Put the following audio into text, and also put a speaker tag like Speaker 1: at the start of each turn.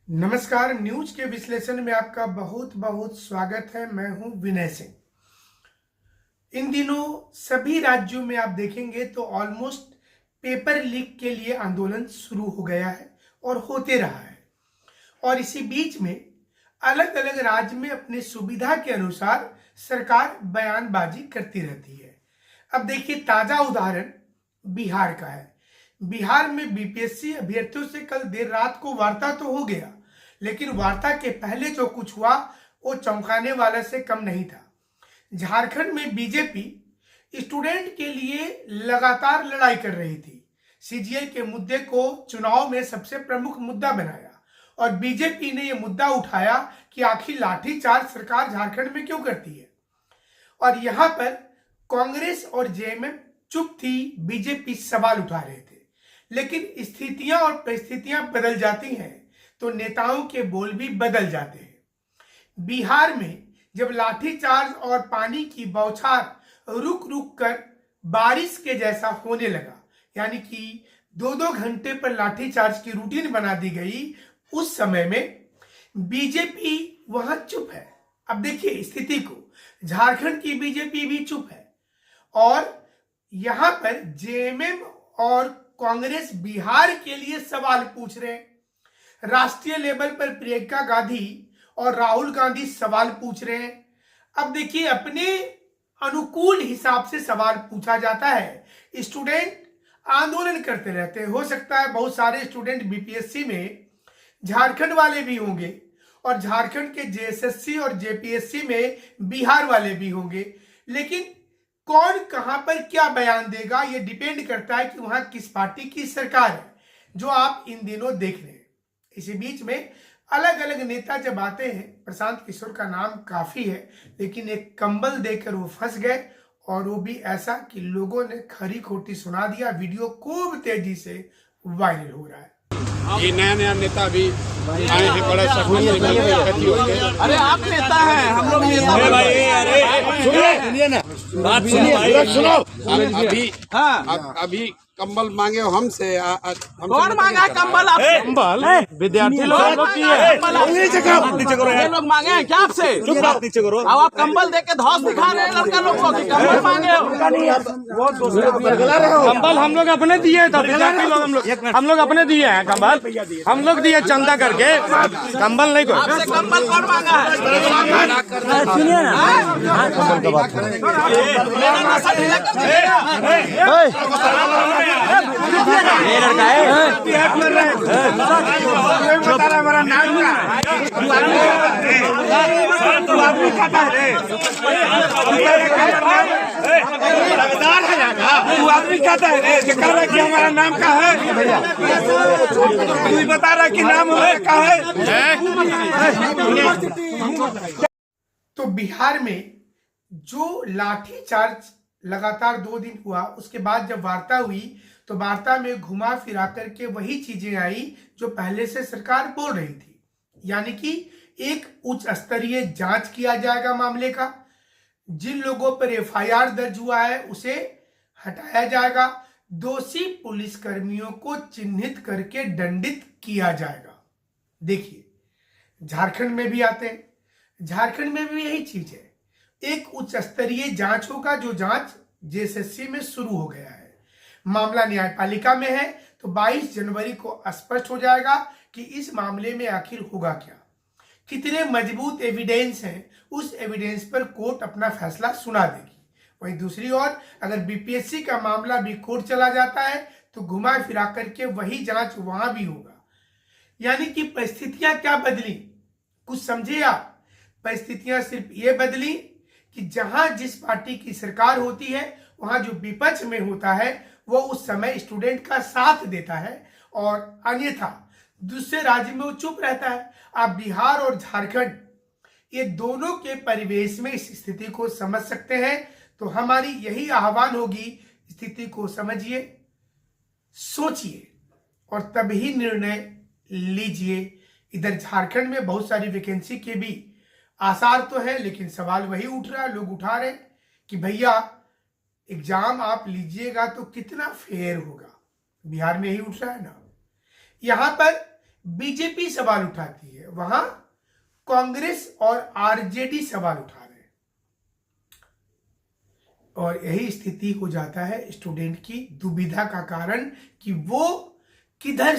Speaker 1: नमस्कार। न्यूज के विश्लेषण में आपका बहुत बहुत स्वागत है। मैं हूं विनय सिंह। इन दिनों सभी राज्यों में आप देखेंगे तो ऑलमोस्ट पेपर लीक के लिए आंदोलन शुरू हो गया है और होते रहा है। और इसी बीच में अलग अलग राज्य में अपनी सुविधा के अनुसार सरकार बयानबाजी करती रहती है। अब देखिए, ताजा उदाहरण बिहार का है। बिहार में बीपीएससी अभ्यर्थियों से कल देर रात को वार्ता तो हो गया, लेकिन वार्ता के पहले जो कुछ हुआ वो चौंकाने वाला से कम नहीं था। झारखंड में बीजेपी स्टूडेंट के लिए लगातार लड़ाई कर रही थी। सीजीएल के मुद्दे को चुनाव में सबसे प्रमुख मुद्दा बनाया और बीजेपी ने यह मुद्दा उठाया कि आखिर लाठीचार्ज सरकार झारखंड में क्यों करती है। और यहां पर कांग्रेस और जेएमएम चुप थी, बीजेपी सवाल उठा रहे थे। लेकिन स्थितियां और परिस्थितियां बदल जाती हैं तो नेताओं के बोल भी बदल जाते हैं। बिहार में जब लाठीचार्ज और पानी की बौछार रुक रुक कर बारिश के जैसा होने लगा, यानी कि 2-2 घंटे पर लाठीचार्ज की रूटीन बना दी गई, उस समय में बीजेपी वहां चुप है। अब देखिए स्थिति को, झारखंड की बीजेपी भी चुप है और यहां पर जेएमएम और कांग्रेस बिहार के लिए सवाल पूछ रहे हैं। राष्ट्रीय लेवल पर प्रियंका गांधी और राहुल गांधी सवाल पूछ रहे हैं। अब देखिए, अपने अनुकूल हिसाब से सवाल पूछा जाता है। स्टूडेंट आंदोलन करते रहते हैं। हो सकता है बहुत सारे स्टूडेंट बीपीएससी में झारखंड वाले भी होंगे और झारखंड के जेएसएससी और जेपीएससी में बिहार वाले भी होंगे, लेकिन कौन कहां पर क्या बयान देगा ये डिपेंड करता है कि वहां किस पार्टी की सरकार है, जो आप इन दिनों देख रहे हैं। इसी बीच में अलग अलग नेता जब आते हैं, प्रशांत किशोर का नाम काफी है, लेकिन एक कंबल देकर वो फंस गए और वो भी ऐसा कि लोगों ने खरी खोटी सुना दिया। वीडियो खूब तेजी से वायरल हो रहा है।
Speaker 2: ये नया नया नेता भी आए हैं, बड़ा सफल।
Speaker 3: अरे आप नेता हैं, हम लोग नेता।
Speaker 2: अरे भाई, अरे सुनिए ना, बात सुनिए, सुनो। अभी कंबल मांगे हो हमसे।
Speaker 3: कौन मांगा कंबल आपसे?
Speaker 2: कंबल विद्यार्थी लोग
Speaker 3: ये लोग मांगे हैं क्या आपसे?
Speaker 2: नीचे करो।
Speaker 3: अब आप कंबल दे के धौस दिखा रहे हैं लड़का लोग को कि कंबल मांगे हो।
Speaker 4: कंबल हम लोग अपने दिए था, विद्यार्थी लोग हम लोग अपने दिए हैं कंबल, हम लोग दिए चंदा करके। कंबल नहीं कोई
Speaker 3: आपसे कंबल कौन मांगा है?
Speaker 4: सुनिए ना, ये लड़का
Speaker 1: हमारा नाम आदमी कहता है कि हमारा नाम का है, तू बता रहा कि नाम का है। तो बिहार में जो लाठीचार्ज लगातार 2 दिन हुआ, उसके बाद जब वार्ता हुई तो वार्ता में घुमा फिरा करके वही चीजें आई जो पहले से सरकार बोल रही थी, यानी कि एक उच्च स्तरीय जांच किया जाएगा मामले का। जिन लोगों पर एफआईआर दर्ज हुआ है उसे हटाया जाएगा। दोषी पुलिसकर्मियों को चिन्हित करके दंडित किया जाएगा। देखिए, झारखंड में भी आते हैं, झारखंड में भी यही चीज है। एक उच्च स्तरीय जांच होगा, जो जांच जेएसएससी में शुरू हो गया है। मामला न्यायपालिका में है तो 22 जनवरी को स्पष्ट हो जाएगा कि इस मामले में आखिर होगा क्या, कितने मजबूत एविडेंस हैं। उस एविडेंस पर कोर्ट अपना फैसला सुना देगी। वहीं दूसरी ओर अगर बीपीएससी का मामला भी कोर्ट चला जाता है तो घुमा फिरा करके वही जांच वहां भी होगा। यानी कि परिस्थितियां क्या बदली, कुछ समझे आप? परिस्थितियां सिर्फ ये बदली कि जहां जिस पार्टी की सरकार होती है, वहां जो विपक्ष में होता है वो उस समय स्टूडेंट का साथ देता है और अन्यथा दूसरे राज्य में वो चुप रहता है। आप बिहार और झारखंड ये दोनों के परिवेश में इस स्थिति को समझ सकते हैं। तो हमारी यही आह्वान होगी, स्थिति को समझिए, सोचिए और तभी निर्णय लीजिए। इधर झारखंड में बहुत सारी वैकेंसी के भी आसार तो है, लेकिन सवाल वही उठ रहा है, लोग उठा रहे कि भैया एग्जाम आप लीजिएगा तो कितना फेयर होगा। बिहार में ही उठ रहा है ना। यहां पर बीजेपी सवाल उठाती है, वहां कांग्रेस और आरजेडी सवाल उठा रहे हैं। और यही स्थिति हो जाता है स्टूडेंट की दुविधा का कारण कि वो किधर